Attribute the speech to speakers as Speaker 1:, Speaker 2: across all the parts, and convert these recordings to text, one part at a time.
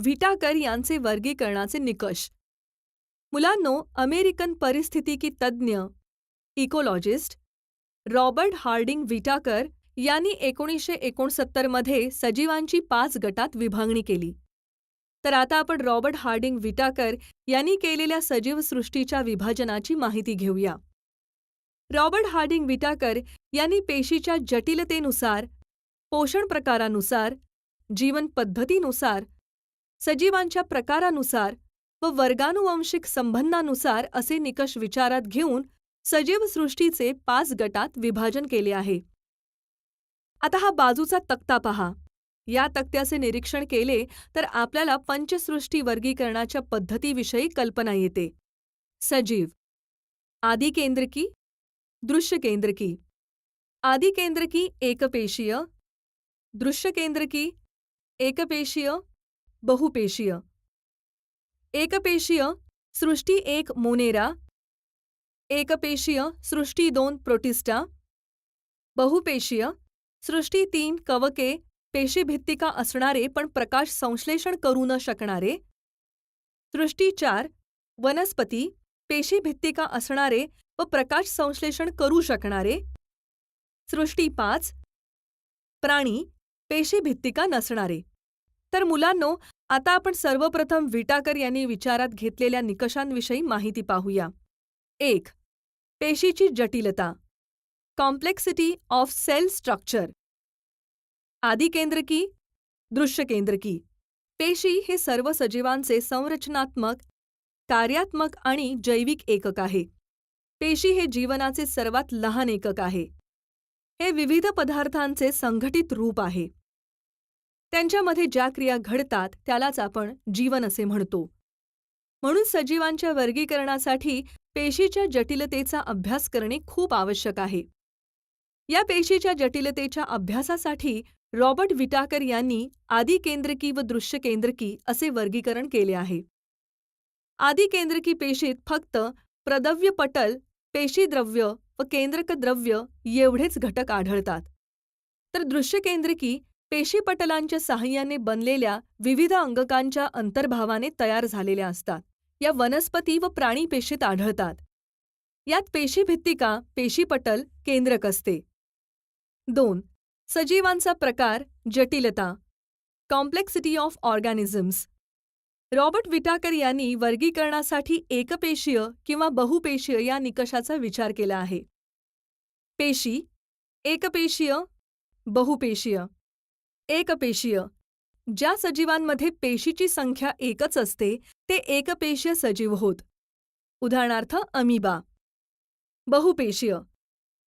Speaker 1: व्हिटाकर यांचे वर्गीकरणाचे निकष. मुलांनो, अमेरिकन परिस्थितिकी तज्ज्ञ इकोलॉजिस्ट रॉबर्ट हार्डिंग व्हिटाकर यांनी 1969 मध्ये सजीवांची 5 गटात विभागणी केली. तर आता आपण रॉबर्ट हार्डिंग व्हिटाकर यांनी केलेल्या सजीवसृष्टीच्या विभाजनाची माहिती घेऊया. रॉबर्ट हार्डिंग व्हिटाकर यांनी पेशीच्या जटिलतेनुसार, पोषण प्रकारानुसार, जीवन पद्धतीनुसार, सजीवांच्या प्रकारानुसार व वर्गानुवंशिक संबंधानुसार असे निकष विचारात घेऊन सजीवसृष्टीचे 5 गटात विभाजन केले आहे. आता हा बाजूचा तक्ता पहा. या तक्त्याचे निरीक्षण केले तर आपल्याला पंचसृष्टी वर्गीकरणाच्या पद्धतीविषयी कल्पना येते. सजीव: आदिकेंद्रकी, दृश्यकेंद्रकी. आदिकेंद्रकी एकपेशीय, दृश्यकेंद्रकी एकपेशीय, बहुपेशीय. एकपेशीय सृष्टी 1 मोनेरा, एकपेशीय सृष्टी 2 प्रोटिस्टा, बहुपेशीय सृष्टी 3 कवके पेशीभित्तिका असणारे पण प्रकाश संश्लेषण करू न शकणारे, सृष्टी 4 वनस्पती पेशीभित्तिका असणारे व प्रकाश संश्लेषण करू शकणारे, सृष्टी 5 प्राणी पेशीभित्तिका नसणारे. तर मुलांनो, आता आपण सर्वप्रथम व्हिटाकर यांनी विचारात घेतलेल्या निकषांविषयी माहिती पाहूया. 1. पेशीची जटिलता. Complexity of cell structure. आदिकेंद्रकी, दृश्यकेंद्रकी. पेशी हे सर्व सजीवांचे संरचनात्मक, कार्यात्मक आणि जैविक एकक आहे. पेशी हे जीवनाचे सर्वात लहान एकक आहे. हे विविध पदार्थांचे संघटित रूप आहे. त्यांच्यामध्ये ज्या क्रिया घडतात त्यालाच आपण जीवन असे म्हणतो. म्हणून सजीवांच्या वर्गीकरणासाठी पेशीच्या जटिलतेचा अभ्यास करणे खूप आवश्यक आहे. या पेशीच्या जटिलतेच्या अभ्यासासाठी रॉबर्ट व्हिटाकर यांनी आदिकेंद्रकी व दृश्यकेंद्रकी असे वर्गीकरण केले आहे. आदिकेंद्रकी पेशीत फक्त प्रदव्य पटल, पेशीद्रव्य व केंद्रकद्रव्य एवढेच घटक आढळतात. तर दृश्यकेंद्रकी पेशीपटलांच्या साहाय्याने बनलेल्या विविध अंगकांच्या अंतर्भावाने तयार झालेल्या असतात. या वनस्पती व प्राणी पेशीत आढळतात. यात पेशीभित्तिका, पेशीपटल, केंद्रक असते. 2. सजीवांचा प्रकार, जटिलता. Complexity of organisms. रॉबर्ट व्हिटाकर यांनी वर्गीकरणासाठी एकपेशीय किंवा बहुपेशीय या निकषाचा विचार केला आहे. पेशी: एकपेशीय, बहुपेशीय. एकपेशीय: ज्या सजीवांमध्ये पेशीची संख्या एकच असते ते एकपेशीय सजीव होत. उदाहरणार्थ अमिबा. बहुपेशीय: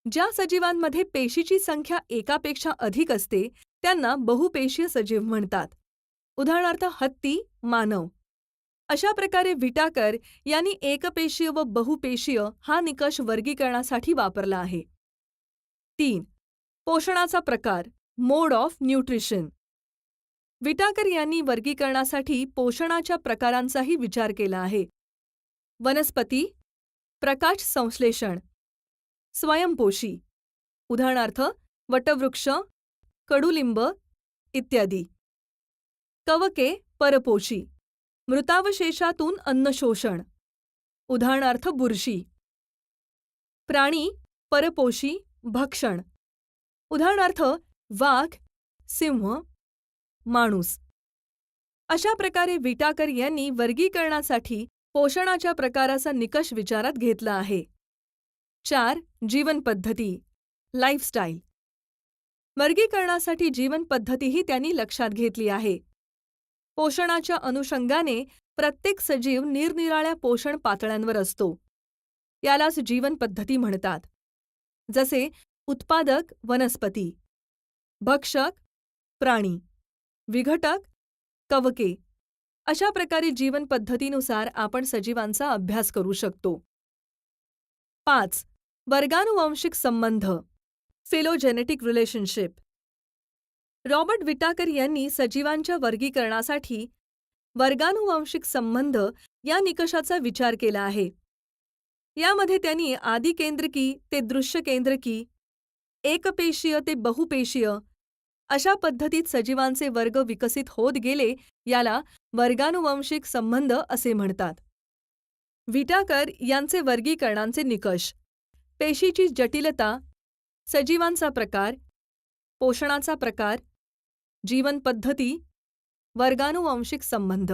Speaker 1: ज्या सजीवांमध्ये पेशीची संख्या एकापेक्षा अधिक असते त्यांना बहुपेशीय सजीव म्हणतात. उदाहरणार्थ हत्ती, मानव. अशा प्रकारे व्हिटाकर यांनी एकपेशीय व बहुपेशीय हा निकष वर्गीकरणासाठी वापरला आहे. 3. पोषणाचा प्रकार, मोड ऑफ न्यूट्रिशन. व्हिटाकर यांनी वर्गीकरणासाठी पोषणाच्या प्रकारांचाही विचार केला आहे. वनस्पती, प्रकाश संश्लेषण, स्वयंपोषी. उदाहरणार्थ वटवृक्ष, कडुलिंब इत्यादी. कवके, परपोषी. मृतावशेषातून अन्नशोषण. उदाहरणार्थ बुरशी. प्राणी, परपोषी, भक्षण. उदाहरणार्थ वाघ, सिंह, माणूस. अशा प्रकारे व्हिटाकर यांनी वर्गीकरणासाठी पोषणाच्या प्रकाराचा निकष विचारात घेतला आहे. 4. जीवनपद्धती, लाईफस्टाईल. वर्गीकरणासाठी जीवनपद्धतीही त्यांनी लक्षात घेतली आहे. पोषणाच्या अनुषंगाने प्रत्येक सजीव निरनिराळ्या पोषण पातळ्यांवर असतो. यालाच जीवनपद्धती म्हणतात. जसे उत्पादक वनस्पती, भक्षक प्राणी, विघटक कवके. अशा प्रकारे जीवनपद्धतीनुसार आपण सजीवांचा अभ्यास करू शकतो. 5. वर्गानुवंशिक संबंध, फिलोजेनेटिक रिलेशनशिप. रॉबर्ट व्हिटाकर यांनी सजीवांच्या वर्गीकरणासाठी वर्गानुवंशिक संबंध या निकषाचा विचार केला आहे. यामध्ये त्यांनी आदिकेंद्रकी ते दृश्यकेंद्रकी, एकपेशीय ते बहुपेशीय अशा पद्धतीत सजीवांचे वर्ग विकसित होत गेले याला वर्गानुवंशिक संबंध असे म्हणतात. विटाकर यांचे वर्गीकरणांचे निकष: पेशीची जटिलता, सजीवांचा प्रकार, पोषणाचा प्रकार, जीवनपद्धती, वर्गानुवंशिक संबंध.